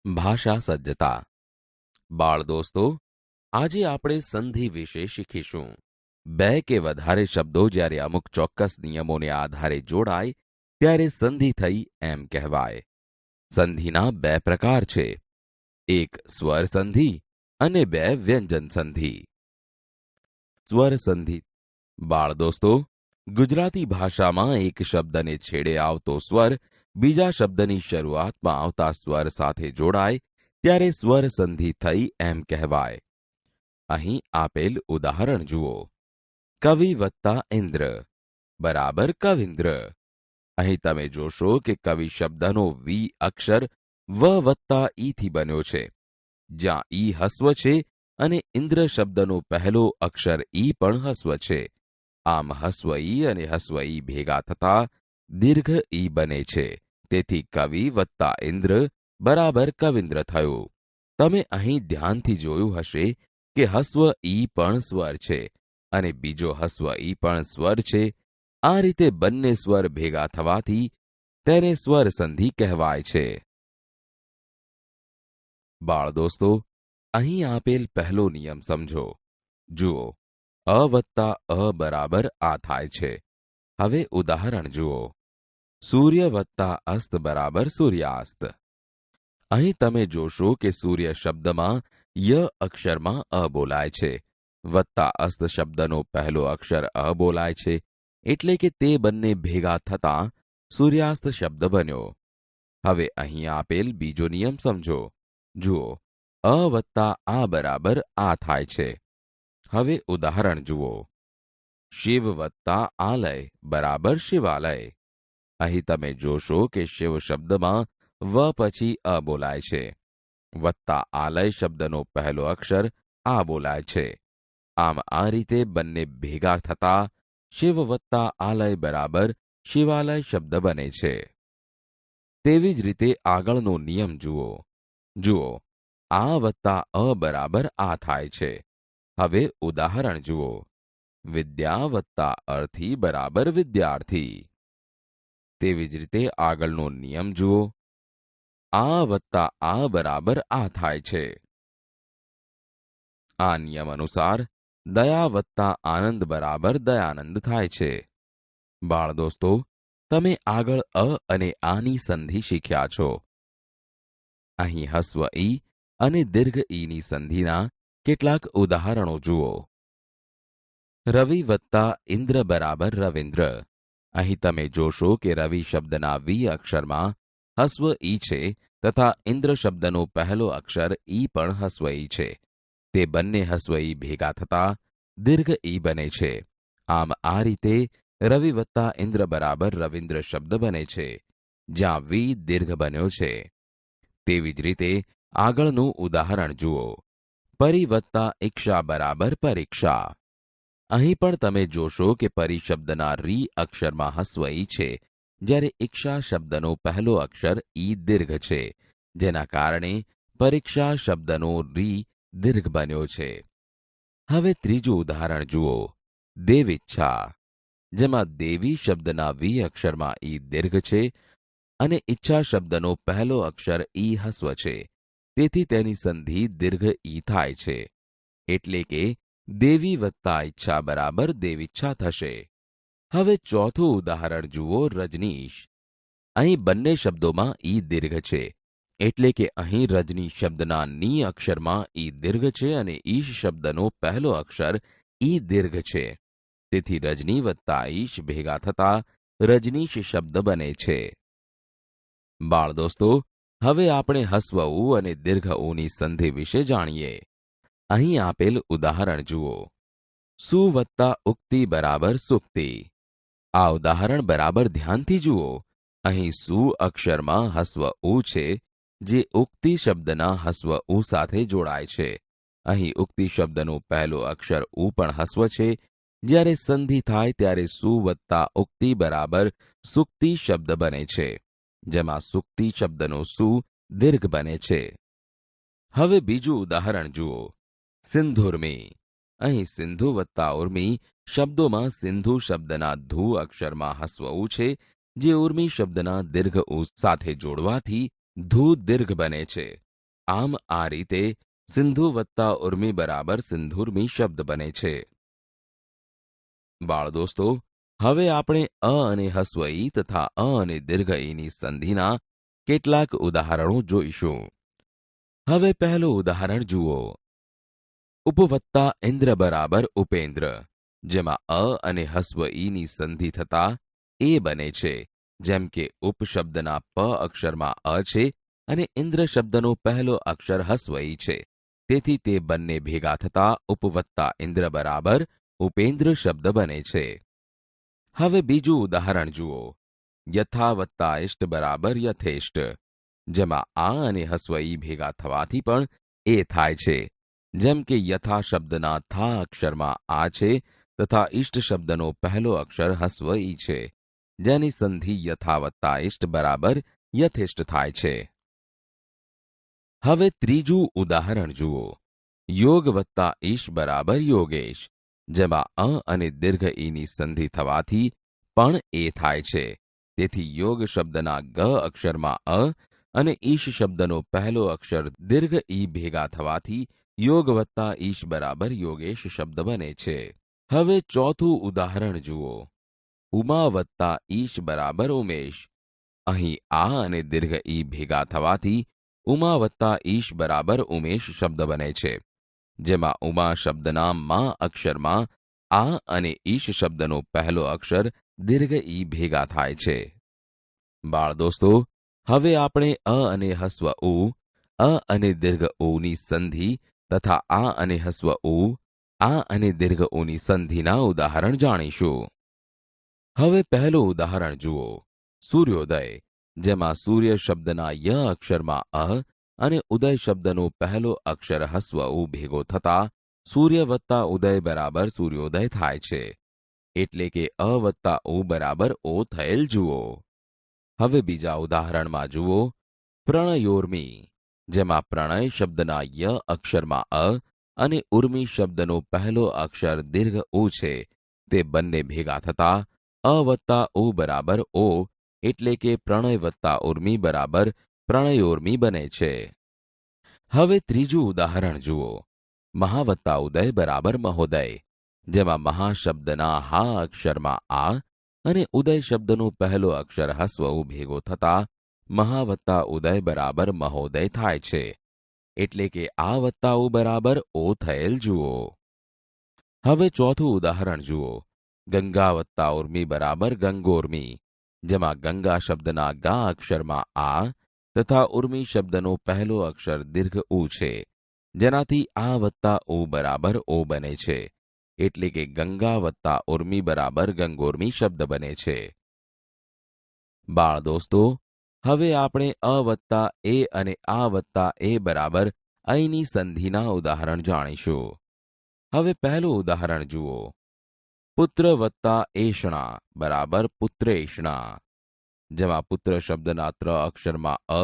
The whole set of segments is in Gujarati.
ભાષા સજ્જતા. બાળ દોસ્તો, આજે આપણે સંધિ વિશે શીખીશું. બે કે વધારે શબ્દો જ્યારે અમુક ચોક્કસ નિયમોને આધારે જોડાય ત્યારે સંધિ થઈ એમ કહેવાય. સંધિના બે પ્રકાર છે, એક સ્વર સંધિ અને બે વ્યંજન સંધિ. સ્વર સંધિ. બાળ દોસ્તો, ગુજરાતી ભાષામાં એક શબ્દને છેડે આવતો સ્વર બીજા શબ્દની શરૂઆતમાં આવતા સ્વર સાથે જોડાય ત્યારે સ્વર સંધિ થઈ એમ કહેવાય. અહીં આપેલ ઉદાહરણ જુઓ. કવિ વત્તા ઇન્દ્ર બરાબર કવિન્દ્ર. અહીં તમે જોશો કે કવિ શબ્દનો વી અક્ષર વ વત્તા ઈથી બન્યો છે, જ્યાં ઈ હસ્વ છે અને ઇન્દ્ર શબ્દનો પહેલો અક્ષર ઈ પણ હસ્વ છે. આમ હસ્વ ઈ અને હસ્વ ઈ ભેગા થતા દીર્ઘ ઈ બને છે. તેથી કવિ વત્તા ઇન્દ્ર બરાબર કવિન્દ્ર થયું. તમે અહીં ધ્યાનથી જોયું હશે કે હસ્વ ઈ પણ સ્વર છે અને બીજો હસ્વ ઈ પણ સ્વર છે. આ રીતે બંને સ્વર ભેગા થવાથી તેને સ્વર સંધિ કહેવાય છે. બાળ દોસ્તો, અહીં આપેલ પહેલો નિયમ સમજો. જુઓ, અ વત્તા અ બરાબર આ થાય છે. હવે ઉદાહરણ જુઓ. સૂર્ય વત્તા અસ્ત બરાબર સૂર્યાસ્ત. અહીં તમે જોશો કે સૂર્ય શબ્દમાં ય અક્ષરમાં અ બોલાય છે, વત્તા અસ્ત શબ્દનો પહેલો અક્ષર અ બોલાય છે, એટલે કે તે બંને ભેગા થતાં સૂર્યાસ્ત શબ્દ બન્યો. હવે અહીં આપેલ બીજો નિયમ સમજો. જુઓ, અ વત્તા આ બરાબર આ થાય છે. હવે ઉદાહરણ જુઓ. શિવ વત્તા આલય બરાબર શિવાલય. અહીં તમે જોશો કે શિવ શબ્દમાં વ પછી અ બોલાય છે, વત્તા આલય શબ્દનો પહેલો અક્ષર આ બોલાય છે. આમ આ રીતે બંને ભેગા થતા શિવ વત્તા આલય બરાબર શિવાલય શબ્દ બને છે. તેવી જ રીતે આગળનો નિયમ જુઓ. જુઓ, આ વત્તા અ બરાબર આ થાય છે. હવે ઉદાહરણ જુઓ. વિદ્યા વત્તા અર્થી બરાબર વિદ્યાર્થી. તેવી જ રીતે આગળનો નિયમ જુઓ. આ વત્તા આ બરાબર આ થાય છે. આ નિયમ અનુસાર દયા વત્તા આનંદ બરાબર દયાનંદ થાય છે. બાળ દોસ્તો, તમે આગળ અ અને આની સંધિ શીખ્યા છો. અહીં હસ્વ ઈ અને દીર્ઘ ઈની સંધિના કેટલાક ઉદાહરણો જુઓ. રવિ વત્તા ઇન્દ્ર બરાબર રવિન્દ્ર. અહીં તમે જોશો કે રવિ શબ્દના વી અક્ષરમાં હસ્વ ઈ છે તથા ઇન્દ્ર શબ્દનો પહેલો અક્ષર ઈ પણ હસ્વ ઈ છે. તે બંને હસ્વ ઈ ભેગા થતા દીર્ઘ ઈ બને છે. આમ આ રીતે રવિ વત્તા ઇન્દ્ર બરાબર રવિન્દ્ર શબ્દ બને છે, જ્યાં વી દીર્ઘ બન્યો છે. તેવી જ રીતે આગળનું ઉદાહરણ જુઓ. પરી વત્તા ઈક્ષા બરાબર પરીક્ષા. અહીં પણ તમે જોશો કે પરી શબ્દના રી અક્ષરમાં હસ્વ ઈ છે, જ્યારે ઈક્ષા શબ્દનો પહેલો અક્ષર ઈ દીર્ઘ છે, જેના કારણે પરીક્ષા શબ્દનો રી દીર્ઘ બન્યો છે. હવે ત્રીજું ઉદાહરણ જુઓ. દેવીચ્છા, જેમાં દેવી શબ્દના વી અક્ષરમાં ઈ દીર્ઘ છે અને ઈચ્છા શબ્દનો પહેલો અક્ષર ઈ હસ્વ છે, તેથી તેની સંધિ દીર્ઘ ઈ થાય છે. એટલે કે દેવી વત્તા ઈચ્છા બરાબર દેવીચ્છા થશે. હવે ચોથું ઉદાહરણ જુઓ. રજનીશ. અહીં બંને શબ્દોમાં ઈ દીર્ઘ છે, એટલે કે અહીં રજની શબ્દના ની અક્ષરમાં ઈ દીર્ઘ છે અને ઈશ શબ્દનો પહેલો અક્ષર ઈ દીર્ઘ છે. તેથી રજની વત્તા ઈશ ભેગા થતા રજનીશ શબ્દ બને છે. બાળ દોસ્તો, હવે આપણે હસ્વ ઉ અને દીર્ઘ ઉની સંધિ વિશે જાણીએ. અહીં આપેલ ઉદાહરણ જુઓ. સુ વત્તા ઉક્તિ બરાબર સુક્તિ. આ ઉદાહરણ બરાબર ધ્યાનથી જુઓ. અહીં સુ અક્ષરમાં હસ્વ ઉ છે, જે ઉક્તિ શબ્દના હસ્વ ઉ સાથે જોડાય છે. અહીં ઉક્તિ શબ્દનો પહેલો અક્ષર ઉ પણ હસ્વ છે. જ્યારે સંધિ થાય ત્યારે સુ વત્તા ઉક્તિ બરાબર સુક્તિ શબ્દ બને છે, જેમાં સુક્તિ શબ્દનો સુ દીર્ઘ બને છે. હવે બીજું ઉદાહરણ જુઓ. સિંધુર્મી. અહીં સિંધુ વત્તા ઉર્મી શબ્દોમાં સિંધુ શબ્દના ધુ અક્ષરમાં હસ્વ ઉ છે, જે ઉર્મી શબ્દના દીર્ઘ ઉ સાથે જોડવાથી ધુ દીર્ઘ બને છે. આમ આ રીતે સિંધુ વત્તા ઉર્મી બરાબર સિંધુર્મી શબ્દ બને છે. બાળ દોસ્તો, હવે આપણે અ અને હસ્વ ઈ તથા અ અને દીર્ઘ ઈની સંધિના કેટલાક ઉદાહરણો જોઈશું. હવે પહેલું ઉદાહરણ જુઓ. ઉપવત્તા ઇન્દ્ર બરાબર ઉપેન્દ્ર, જેમાં અ અને હસ્વ ઈની સંધિ થતા એ બને છે. જેમ કે ઉપ શબ્દના પ અક્ષરમાં અ છે અને ઇન્દ્ર શબ્દનો પહેલો અક્ષર હસ્વ ઈ છે, તેથી તે બંને ભેગા થતા ઉપવત્તા ઇન્દ્ર બરાબર ઉપેન્દ્ર શબ્દ બને છે. હવે બીજું ઉદાહરણ જુઓ. યથા વત્તા ઇષ્ટ બરાબર યથેષ્ટ, જેમાં આ અને હસ્વ ઈ ભેગા થવાથી પણ એ થાય છે. જેમ કે યથા શબ્દના થા અક્ષરમાં આ છે તથા ઇષ્ટ શબ્દનો પહેલો અક્ષર હસ્વ ઈ છે, જેની સંધિ યથા વત્તા ઇષ્ટ બરાબર યથેષ્ટ થાય છે. હવે ત્રીજું ઉદાહરણ જુઓ. યોગ વત્તા ઈશ બરાબર યોગેશ, જેમાં અ અને દીર્ઘ ઈની સંધિ થવાથી પણ એ થાય છે. તેથી યોગ શબ્દના ગ અક્ષરમાં અ અને ઈશ શબ્દનો પહેલો અક્ષર દીર્ઘ ઈ ભેગા થવાથી યોગ વત્તા ઈશ બરાબર યોગેશ શબ્દ બને છે. હવે ચોથું ઉદાહરણ જુઓ. ઉમા વત્તા ઈશ બરાબર ઉમેશ, અહીં આ અને દીર્ઘ ઈ ભેગા થવાથી ઉમા વત્તા ઈશ બરાબર ઉમેશ શબ્દ બને છે, જેમાં ઉમા શબ્દના મા અક્ષરમાં આ અને ઈશ શબ્દનો પહેલો અક્ષર દીર્ઘ ઈ ભેગા થાય છે. બાળ દોસ્તો, હવે આપણે અ અને હસ્વ ઉ, અ અને દીર્ઘ ઉની સંધિ તથા આ અને હસ્વ ઉ, આ અને દીર્ઘ ઉની સંધિના ઉદાહરણ જાણીશું. હવે પહેલું ઉદાહરણ જુઓ. સૂર્યોદય, જેમાં સૂર્ય શબ્દના ય અક્ષરમાં અ અને ઉદય શબ્દનો પહેલો અક્ષર હસ્વ ઉ ભેગો થતા સૂર્ય વત્તા ઉદય બરાબર સૂર્યોદય થાય છે. એટલે કે અ વત્તા ઉ બરાબર ઓ થયેલ જુઓ. હવે બીજા ઉદાહરણમાં જુઓ. પ્રણયોર્મી, જેમાં પ્રણય શબ્દના ય અક્ષરમાં અ અને ઉર્મી શબ્દનો પહેલો અક્ષર દીર્ઘ ઉ છે, તે બંને ભેગા થતા અ વત્તા ઉ બરાબર ઓ, એટલે કે પ્રણય વત્તા ઉર્મી બરાબર પ્રણયોર્મી બને છે. હવે ત્રીજું ઉદાહરણ જુઓ. મહા વત્તા ઉદય બરાબર મહોદય, જેમાં મહા શબ્દના હા અક્ષરમાં આ અને ઉદય શબ્દનો પહેલો અક્ષર હસ્વ ઉ ભેગો થતા મહા વત્તા ઉદય બરાબર મહોદય થાય છે. એટલે કે આ વત્તા ઉ બરાબર ઓ થયેલ જુઓ. હવે ચોથું ઉદાહરણ જુઓ. ગંગા વત્તા ઉર્મી બરાબર ગંગોર્મી, જેમાં ગંગા શબ્દના ગા અક્ષરમાં આ તથા ઉર્મી શબ્દનો પહેલો અક્ષર દીર્ઘ ઉ છે, જેનાથી આ વત્તા ઉ બરાબર ઓ બને છે. એટલે કે ગંગા વત્તા ઉર્મી બરાબર ગંગોર્મી શબ્દ બને છે. બાળ દોસ્તો, હવે આપણે અ વત્તા એ અને આ વત્તા એ બરાબર અહીંની સંધિના ઉદાહરણ જાણીશું. હવે પહેલું ઉદાહરણ જુઓ. પુત્ર વત્તા એષણા બરાબર પુત્રેષણા, જેમાં પુત્ર શબ્દના ત્ર અક્ષરમાં અ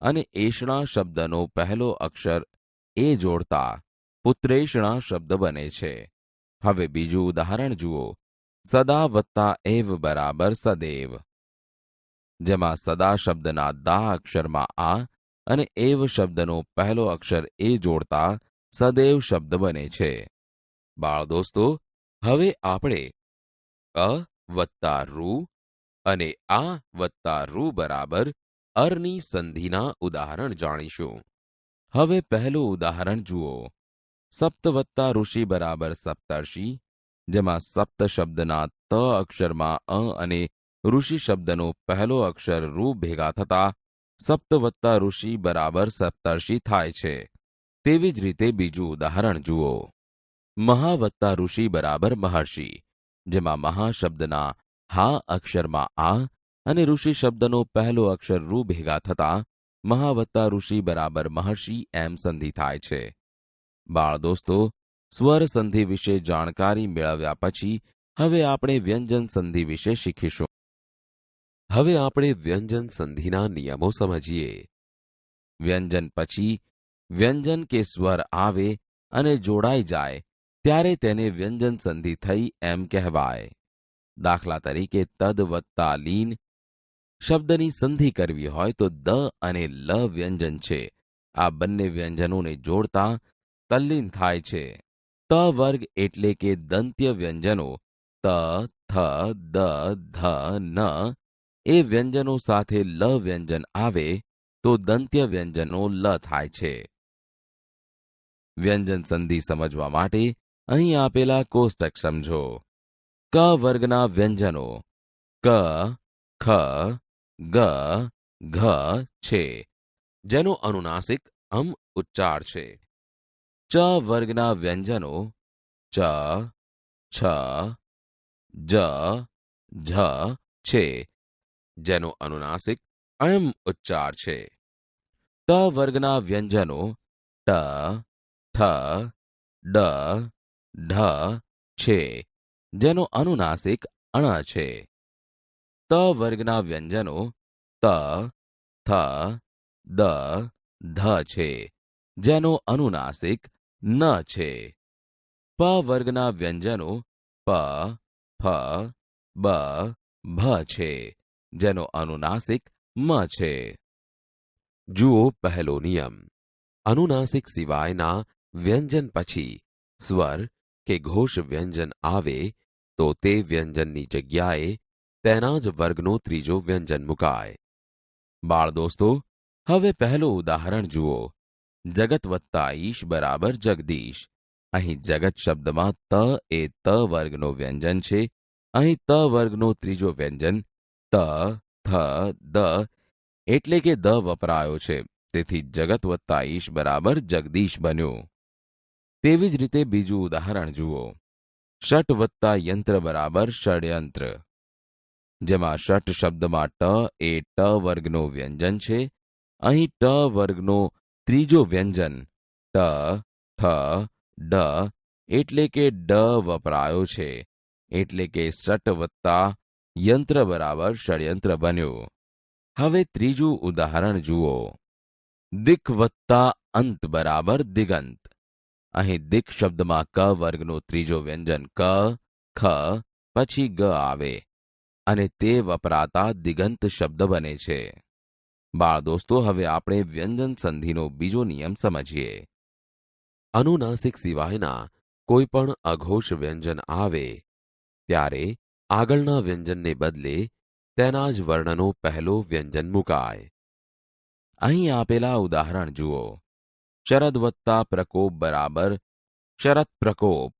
અને એષણા શબ્દનો પહેલો અક્ષર એ જોડતા પુત્રેષણા શબ્દ બને છે. હવે બીજું ઉદાહરણ જુઓ. સદા વત્તા એવ બરાબર સદૈવ, જેમાં સદા શબ્દના દા અક્ષરમાં આ અને એવ શબ્દનો પહેલો અક્ષર એ જોડતા સદૈવ શબ્દ બને છે. બાળ દોસ્તો, હવે આપણે અ વત્તા રૂ અને આ વત્તા રૂ બરાબર અરની સંધિના ઉદાહરણ જાણીશું. હવે પહેલું ઉદાહરણ જુઓ. સપ્ત વત્તા ઋષિ બરાબર સપ્તર્ષિ, જેમાં સપ્ત શબ્દના ત અક્ષરમાં અ અને ઋષિ શબ્દનો પહેલો અક્ષર રૂ ભેગા થતા સપ્ત વત્તા ઋષિ બરાબર સપ્તર્ષિ થાય છે. તેવી જ રીતે બીજું ઉદાહરણ જુઓ. મહા વત્તા ઋષિ બરાબર મહર્ષિ, જેમાં મહા શબ્દના હા અક્ષરમાં આ અને ઋષિ શબ્દનો પહેલો અક્ષર રૂ ભેગા થતા મહા વત્તા ઋષિ બરાબર મહર્ષિ એમ સંધિ થાય છે. બાળ દોસ્તો, સ્વર સંધિ વિશે જાણકારી મેળવ્યા પછી હવે આપણે વ્યંજન સંધિ વિશે શીખીશું. હવે આપણે વ્યંજન સંધિના નિયમો સમજીએ. વ્યંજન પછી વ્યંજન કે સ્વર આવે અને જોડાઈ જાય ત્યારે તેને વ્યંજન સંધિ થઈ એમ કહેવાય. દાખલા તરીકે તદ વત્તા લીન શબ્દની સંધિ કરવી હોય તો દ અને લ વ્યંજન છે આ બંને વ્યંજનોને જોડતા તલ્લીન થાય છે. ત વર્ગ એટલે કે દંત્ય વ્યંજનો ત, થ, દ, ધ, ન એ વ્યંજનો સાથે લ વ્યંજન આવે તો દંત્ય વ્યંજનો લ થાય છે. વ્યંજન સંધિ સમજવા માટે અહીં આપેલા કોષ્ટક સમજો. ક વર્ગના વ્યંજનો ક, ખ, ગ, ઘ છે, જેનો અનુનાસિક ઉચ્ચાર છે. ચ વર્ગના વ્યંજનો ચ, છ, જ, ઝ છે, જેનો અનુનાસિક ઉચ્ચાર છે. ટ વર્ગના વ્યંજનો ટ, ઠ, ડ, ઢ છે, જેનો અનુનાસિક અણ છે. ત વર્ગના વ્યંજનો ત, થ, દ, ધ છે, જેનો અનુનાસિક ન છે. પ વર્ગના વ્યંજનો પ, ફ, બ, ભ છે, જેનો અનુનાસિક મ છે. જુઓ પહેલો નિયમ. અનુનાસિક સિવાયના વ્યંજન પછી સ્વર કે ઘોષ વ્યંજન આવે તો તે વ્યંજનની જગ્યાએ તેના જ વર્ગનો ત્રીજો વ્યંજન મુકાય. બાળ દોસ્તો, હવે પહેલું ઉદાહરણ જુઓ. જગત વત્તા ઈશ બરાબર જગદીશ. અહીં જગત શબ્દમાં ત એ ત વર્ગનો વ્યંજન છે. અહીં ત વર્ગનો ત્રીજો વ્યંજન ત, થ, દ એટલે કે દ વપરાયો છે. તેથી જગત વત્તા ઈશ બરાબર જગદીશ બન્યું. તેવી જ રીતે બીજું ઉદાહરણ જુઓ. ષટ વત્તા યંત્ર બરાબર ષડયંત્ર. જેમાં ષટ શબ્દમાં ટ એ ટ વર્ગનો વ્યંજન છે. અહીં ટ વર્ગનો ત્રીજો વ્યંજન ટ, ઠ, ડ એટલે કે ડ વપરાયો છે. એટલે કે ષટ વત્તા યંત્ર બરાબર ષડયંત્ર બન્યું. હવે ત્રીજું ઉદાહરણ જુઓ. દિક વત્તા અંત બરાબર દિગંત. અહીં દિક શબ્દમાં ક વર્ગનો ત્રીજો વ્યંજન ક, ખ પછી ગ આવે અને તે વપરાતા દિગંત શબ્દ બને છે. બાળ દોસ્તો, હવે આપણે વ્યંજન સંધિનો બીજો નિયમ સમજીએ. અનુનાસિક સિવાયના કોઈ પણ અઘોષ વ્યંજન આવે ત્યારે આગળના વ્યંજનને બદલે તેના જ વર્ણનો પહેલો વ્યંજન મુકાય. અહીં આપેલા ઉદાહરણ જુઓ. શરદ વત્તા પ્રકોપ બરાબર શરત પ્રકોપ.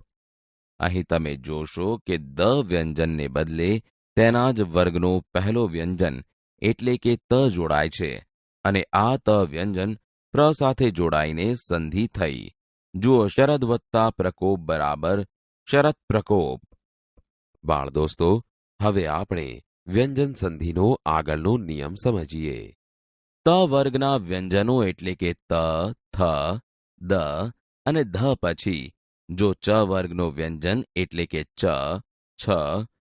અહીં તમે જોશો કે દ વ્યંજનને બદલે તેના જ વર્ગનો પહેલો વ્યંજન એટલે કે ત જોડાય છે અને આ ત વ્યંજન પ્ર સાથે જોડાઈને સંધિ થઈ. જુઓ, શરદ વત્તા પ્રકોપ બરાબર શરત પ્રકોપ. બાળ દોસ્તો, હવે આપણે વ્યંજન સંધિનો આગળનો નિયમ સમજીએ. ત વર્ગના વ્યંજનો એટલે કે ત, થ, દ અને ધ પછી જો ચ વર્ગનો વ્યંજન એટલે કે ચ, છ,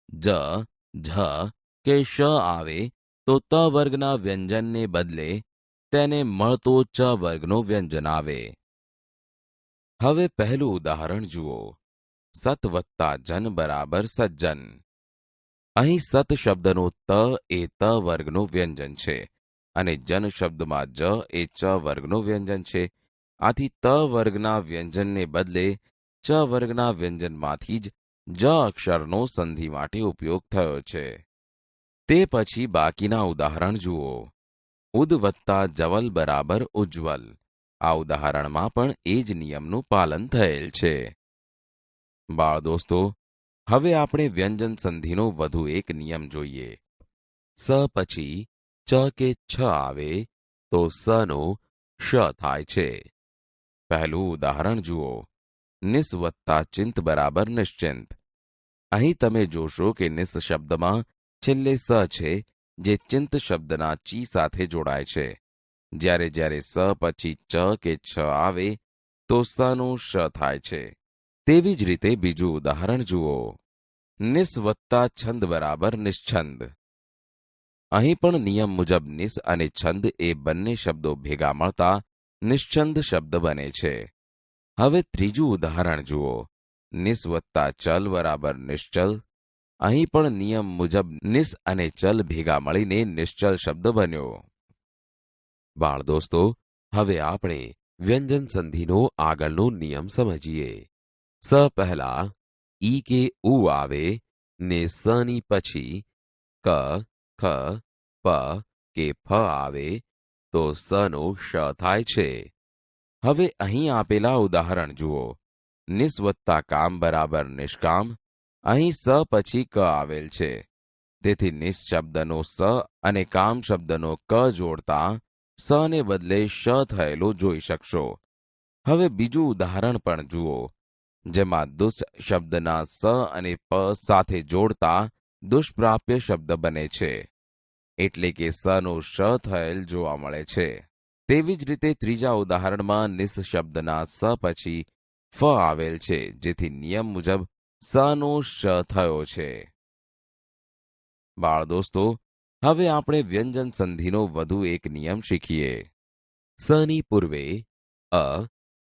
જ, ઝ કે શ આવે તો ત વર્ગના વ્યંજનને બદલે તેને મળતો ચ વર્ગનો વ્યંજન આવે. હવે પહેલું ઉદાહરણ જુઓ. સત વત્તા જન બરાબર સજ્જન. અહીં સત શબ્દનો ત એ ત વર્ગનો વ્યંજન છે અને જન શબ્દમાં જ એ ચ વર્ગનો વ્યંજન છે. આથી ત વર્ગના વ્યંજનને બદલે ચ વર્ગના વ્યંજનમાંથી જ જ અક્ષરનો સંધિ માટે ઉપયોગ થયો છે. તે પછી બાકીના ઉદાહરણ જુઓ. ઉદ વત્તા જવલ બરાબર ઉજ્જવલ. આ ઉદાહરણમાં પણ એ જ નિયમનું પાલન થયેલ છે. બાળ દોસ્તો, હવે આપણે વ્યંજન સંધિનો વધુ એક નિયમ જોઈએ. સ પછી ચ કે છ આવે તો સનો શ થાય છે. પહેલું ઉદાહરણ જુઓ. નિસ વત્તા ચિંત બરાબર નિશ્ચિંત. અહીં તમે જોશો કે નિસ શબ્દમાં છેલ્લે સ છે જે ચિંત શબ્દના ચી સાથે જોડાય છે. જ્યારે જ્યારે સ પછી ચ કે છ આવે તો સનું શ થાય છે. તેવી જ રીતે બીજું ઉદાહરણ જુઓ. નિસ વત્તા છંદ બરાબર નિશ્છંદ. અહીં પણ નિયમ મુજબ નિસ અને છંદ એ બંને શબ્દો ભેગા મળતા નિશ્છંદ શબ્દ બને છે. હવે ત્રીજું ઉદાહરણ જુઓ. નિસ વત્તા ચલ બરાબર નિશ્ચલ. અહીં પણ નિયમ મુજબ નિસ અને ચલ ભેગા મળીને નિશ્ચલ શબ્દ બન્યો. બાળ દોસ્તો, હવે આપણે વ્યંજન સંધિનો આગળનો નિયમ સમજીએ. સ પહેલા ઈ કે ઉ આવે ને સની પછી ક, ખ, પ કે ફ આવે તો સનો શ થાય છે. હવે અહીં આપેલા ઉદાહરણ જુઓ. નિસ વત્તા કામ બરાબર નિષ્કામ. અહીં સ પછી ક આવેલ છે. તેથી નિસ શબ્દનો સ અને કામ શબ્દનો ક જોડતા સ ને બદલે શ થયેલો જોઈ શકશો. હવે બીજું ઉદાહરણ પણ જુઓ, જેમાં દુષ શબ્દના સ અને પ સાથે જોડતા દુષ્પ્રાપ્ય શબ્દ બને છે, એટલે કે સનો શ થયેલ જોવા મળે છે. તેવી જ રીતે ત્રીજા ઉદાહરણમાં નિસ શબ્દના સ પછી ફ આવેલ છે, જેથી નિયમ મુજબ સનો શ થયો છે. બાળ દોસ્તો, હવે આપણે વ્યંજન સંધિનો વધુ એક નિયમ શીખીએ. સની પૂર્વે અ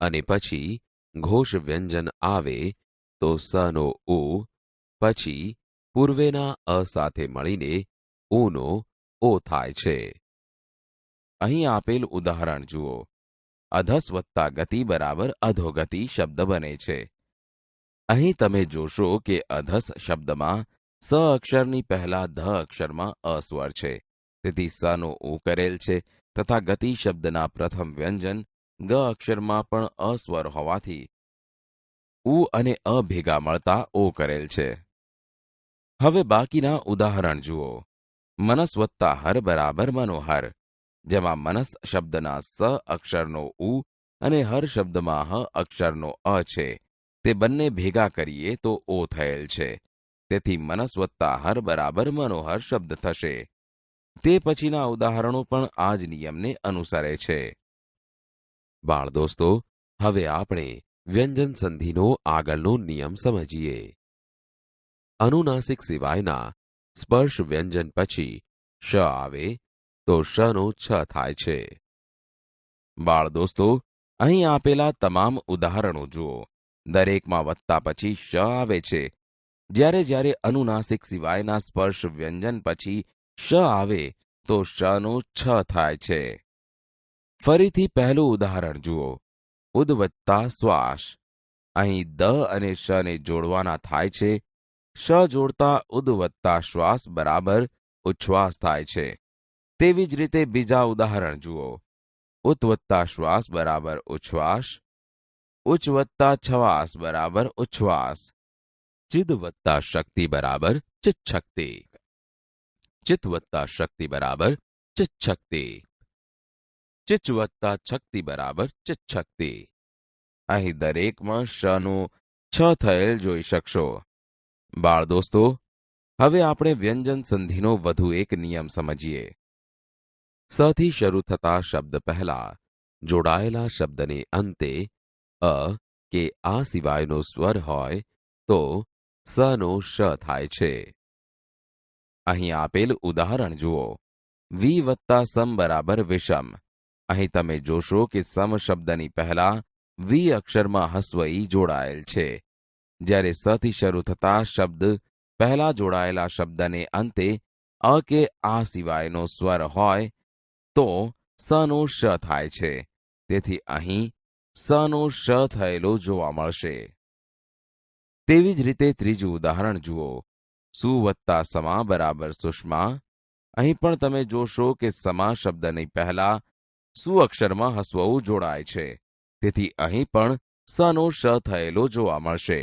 અને પછી ઘોષ વ્યંજન આવે તો સનો ઉ પછી પૂર્વેના અ સાથે મળીને ઉનો ઓ થાય છે. અહીં આપેલ ઉદાહરણ જુઓ. અધસ વત્તા ગતિ બરાબર અધોગતિ શબ્દ બને છે. અહીં તમે જોશો કે અધસ શબ્દમાં સ અક્ષરની પહેલા ધ અક્ષરમાં અ સ્વર છે, તેથી સનો ઉ કરેલ છે, તથા ગતિ શબ્દના પ્રથમ વ્યંજન ગ અક્ષરમાં પણ અ સ્વર હોવાથી ઉ અને અ ભેગા મળતા ઓ કરેલ છે. હવે બાકીના ઉદાહરણ જુઓ. મનસ વત્તા હર બરાબર મનોહર, જેમાં મનસ શબ્દના સ અક્ષરનો ઉ અને હર શબ્દમાં હ અક્ષરનો અ છે, તે બંને ભેગા કરીએ તો ઓ થયેલ છે. તેથી મનસ વત્તા હર બરાબર મનોહર શબ્દ થશે. તે પછીના ઉદાહરણો પણ આ જ નિયમને અનુસરે છે. બાળ દોસ્તો, હવે આપણે વ્યંજન સંધિનો આગળનો નિયમ સમજીએ. અનુનાસિક સિવાયના સ્પર્શ વ્યંજન પછી શ આવે તો શનો છ થાય છે. બાળ દોસ્તો, અહીં આપેલા તમામ ઉદાહરણો જુઓ. દરેકમાં વત્તા પછી શ આવે છે. જ્યારે જ્યારે અનુનાસિક સિવાયના સ્પર્શ વ્યંજન પછી શ આવે તો શનો છ થાય છે. ફરીથી પહેલું ઉદાહરણ જુઓ. ઉદ વત્તા શ્વાસ. અહીં દ અને શને જોડવાના થાય છે. શ જોડતા ઉદ વત્તા શ્વાસ બરાબર ઉચ્છ્વાસ થાય છે. તેવી જ રીતે બીજા ઉદાહરણ જુઓ. ઉત વત્તા શ્વાસ બરાબર ઉચ્છ્વાસ. ઉચ્ચ વત્તા છવાસ બરાબર ઉચ્છ્વાસ. ચિદ વત્તા શક્તિ બરાબર ચિચ્છક્તિ. ચિત વત્તા શક્તિ બરાબર ચિચ્છક્તિ. ચિચ વત્તા છક્તિ બરાબર ચિચ્છક્તિ. અહીં દરેકમાં શનું છ થયેલ જોઈ શકશો. બાળ દોસ્તો, હવે આપણે વ્યંજન સંધિનો વધુ એક નિયમ સમજીએ. સથી શરૂ થતા શબ્દ પહેલા જોડાયેલા શબ્દને અંતે અ કે આ સિવાયનો સ્વર હોય તો સનો શ થાય છે. અહીં આપેલ ઉદાહરણ જુઓ. વી વત્તા સમ બરાબર વિષમ. અહીં તમે જોશો કે સમ શબ્દની પહેલા વી અક્ષરમાં હસ્વ ઈ જોડાયેલ છે. જ્યારે સથી શરૂ થતા શબ્દ પહેલા જોડાયેલા શબ્દને અંતે અ કે આ સિવાયનો સ્વર હોય તો સનો શ થાય છે. તેથી અહીં સનો શ થયેલો જોવા મળશે. તેવી જ રીતે ત્રીજું ઉદાહરણ જુઓ. સુ વત્તા સમા બરાબર સુષ્મા. અહીં પણ તમે જોશો કે સમા શબ્દની પહેલા સુ અક્ષરમાં હસ્વઉ જોડાય છે. તેથી અહીં પણ સનો શ થયેલો જોવા મળશે.